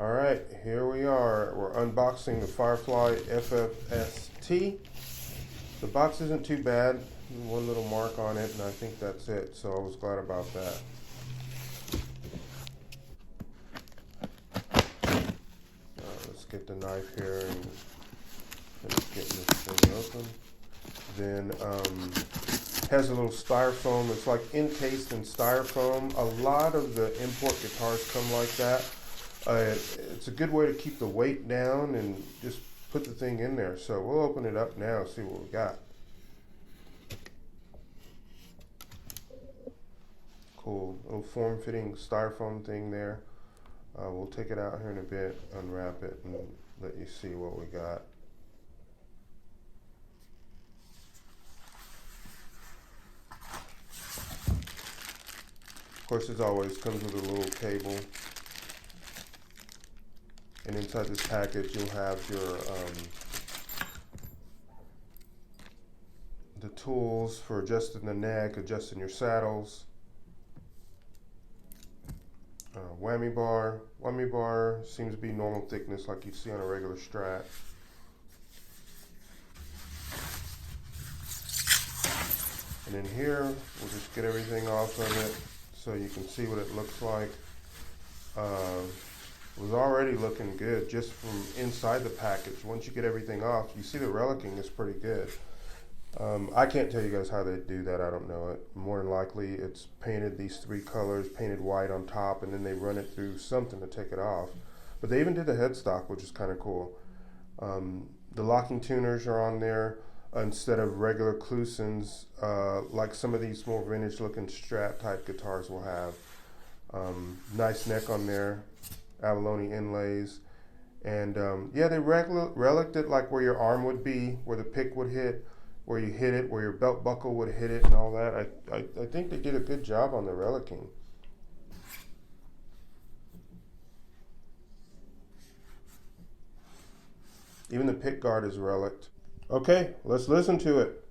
All right, here we are. We're unboxing the Firefly FFST. The box isn't too bad. One little mark on it, and I think that's it. So I was glad about that. Let's get the knife here and finish getting this thing open. Then has a little styrofoam. It's like encased in styrofoam. A lot of the import guitars come like that. It's a good way to keep the weight down and just put the thing in there. So we'll open it up now and see what we got. Cool, little form-fitting styrofoam thing there. We'll take it out here in a bit, unwrap it, and let you see what we got. Of course, as always, comes with a little cable. And inside this package, you'll have your the tools for adjusting the neck, adjusting your saddles. Whammy bar. Whammy bar seems to be normal thickness like you'd see on a regular Strat. And in here, we'll just get everything off of it so you can see what it looks like. It was already looking good just from inside the package. Once you get everything off, you see the relicing is pretty good. I can't tell you guys how they do that. I don't know it. More than likely, it's painted these three colors, painted white on top, and then they run it through something to take it off. But they even did the headstock, which is kind of cool. The locking tuners are on there instead of regular Clusons, like some of these more vintage-looking Strat type guitars will have. Nice neck on there. Abalone inlays, and yeah, they reliced it like where your arm would be, where the pick would hit, where you hit it, where your belt buckle would hit it, and all that. I think they did a good job on the relicing. Even the pick guard is reliced. Okay, let's listen to it.